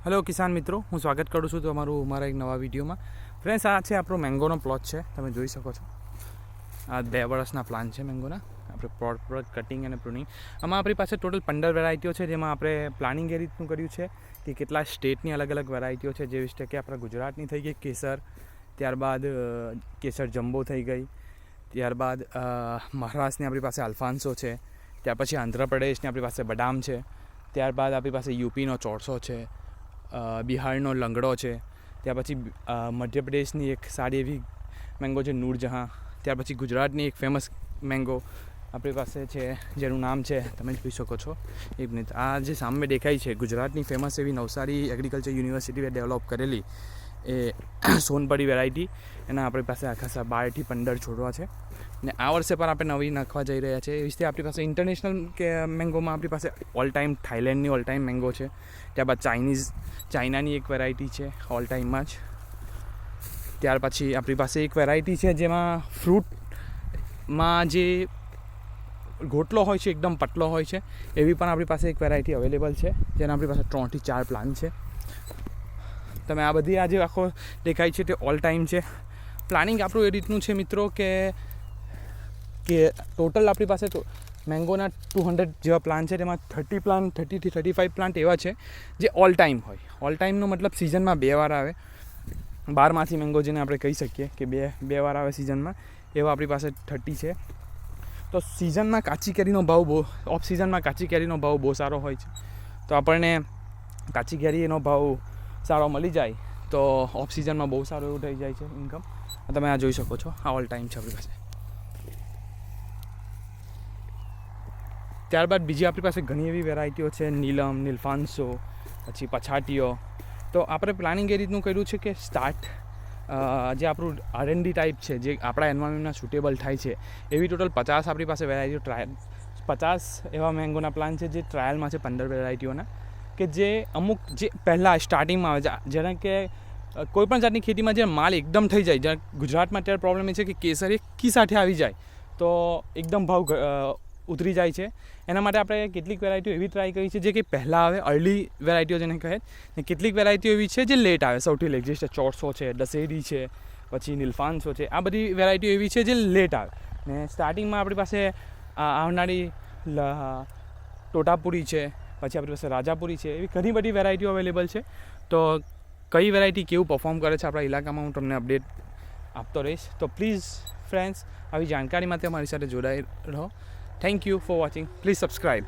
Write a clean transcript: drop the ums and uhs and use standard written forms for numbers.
Hello કિસાન મિત્રો, હું સ્વાગત કરું છું તમારું મારા એક નવા વિડીયોમાં. ફ્રેન્ડ્સ, આ છે આપણો મેંગોનો પ્લોટ છે. તમે જોઈ શકો છો, આ 2 વર્ષના પ્લાન છે મેંગોના. આપણે પ્રોપર કટિંગ અને પ્રુનિંગ. આમાં આપણી પાસે ટોટલ 15 વેરાયટીઓ છે, જેમાં આપણે પ્લાનિંગ એ રીતનું કર્યું છે કે કેટલા સ્ટેટની અલગ અલગ વેરાયટીઓ છે. જેવી રીતે કે આપણા ગુજરાતની થઈ ગઈ કેસર, ત્યારબાદ કેસર જમ્બો થઈ ગઈ, ત્યારબાદ મહારાષ્ટ્રની આપણી પાસે અલ્ફાન્સો છે, ત્યાર પછી આંધ્રપ્રદેશની આપણી પાસે બદામ છે, ત્યારબાદ આપણી પાસે યુપીનો ચોરસો છે, બિહારનો લંગડો છે, ત્યાર પછી મધ્યપ્રદેશની એક સારી એવી મેંગો છે નૂરજહાં, ત્યાર પછી ગુજરાતની એક ફેમસ મેંગો આપણી પાસે છે જેનું નામ છે, તમે જોઈ શકો છો. એક મિનિટ, આ જે સામે દેખાય છે ગુજરાતની ફેમસ એવી નવસારી એગ્રીકલ્ચર યુનિવર્સિટીએ ડેવલપ કરેલી એ સોનપરી વેરાયટી. એના આપણી પાસે આખા 12 થી 15 છોડવા છે ને આ વર્ષે પણ આપણે નવી નાખવા જઈ રહ્યા છે. એવી રીતે આપણી પાસે ઇન્ટરનેશનલ કે મેંગોમાં આપણી પાસે ઓલ ટાઈમ થાઈલેન્ડની ઓલ ટાઈમ મેંગો છે, ત્યારબાદ ચાઇનાની એક વેરાયટી છે ઓલ ટાઈમમાં જ. ત્યાર પછી આપણી પાસે એક વેરાયટી છે જેમાં ફ્રૂટમાં જે ગોટલો હોય છે એકદમ પતલો હોય છે, એવી પણ આપણી પાસે એક વેરાયટી અવેલેબલ છે, જેના આપણી પાસે 3 થી 4 પ્લાન છે. તમે આ બધી આ જે આખો દેખાય છે તે ઓલ ટાઈમ છે. પ્લાનિંગ આપણું એ રીતનું છે મિત્રો કે ટોટલ આપણી પાસે તો મેંગોના 200 જેવા પ્લાન છે, તેમાં 30 થી 35 પ્લાન્ટ એવા છે જે ઓલ ટાઈમ હોય. ઓલ ટાઈમનો મતલબ સિઝનમાં 2 વાર આવે, 12માસી મેંગો જેને આપણે કહી શકીએ કે બે વાર આવે સિઝનમાં, એવા આપણી પાસે 30 છે. તો સિઝનમાં કાચી કેરીનો ભાવ ઓફ સિઝનમાં કાચી કેરીનો ભાવ બહુ સારો હોય છે, તો આપણને કાચી કેરીનો ભાવ સારો મળી જાય તો ઓફ સિઝનમાં બહુ સારું એવું થઈ જાય છે ઇન્કમ. તમે આ જોઈ શકો છો, આ ઓલ ટાઈમ છે આપણી પાસે. ત્યારબાદ બીજી આપણી પાસે ઘણી એવી વેરાયટીઓ છે, નીલમ, નીલફાન્સો, પછી પછાટીઓ. તો આપણે પ્લાનિંગ એ રીતનું કર્યું છે કે જે આપણું R&D ટાઈપ છે, જે આપણા એન્વાયરમેન્ટમાં સુટેબલ થાય છે, એવી ટોટલ 50 આપણી પાસે વેરાયટીઓ 50 એવા મેંગોના પ્લાન છે જે ટ્રાયલમાં છે 15 વેરાયટીઓના, કે જે અમુક જે પહેલાં સ્ટાર્ટિંગમાં આવે છે, જેને કે કોઈપણ જાતની ખેતીમાં જે માલ એકદમ થઈ જાય, જ્યાં ગુજરાતમાં અત્યારે પ્રોબ્લેમ એ છે કે કેસર એકી સાથે આવી જાય તો એકદમ ભાવ ઉતરી જાય છે. એના માટે આપણે કેટલીક વેરાયટીઓ એવી ટ્રાય કરી છે જે કે પહેલાં આવે, અર્લી વેરાયટીઓ જેને કહે, ને કેટલીક વેરાયટીઓ એવી છે જે લેટ આવે. સૌથી લેટ જે ચોરસો છે, દશેરી છે, પછી નીલફાન્સો છે, આ બધી વેરાયટીઓ એવી છે જે લેટ આવે. ને સ્ટાર્ટિંગમાં આપણી પાસે આવનારી ટોટાપુરી છે, પછી આપણી પાસે રાજાપુરી છે, એવી ઘણી બધી વેરાયટીઓ અવેલેબલ છે. તો કઈ વેરાયટી કેવું પરફોર્મ કરે છે આપણા ઇલાકામાં હું તમને અપડેટ આપતો રહીશ. તો પ્લીઝ ફ્રેન્ડ્સ, આવી જાણકારી માટે અમારી સાથે જોડાઈ રહો. Thank you for watching. Please subscribe.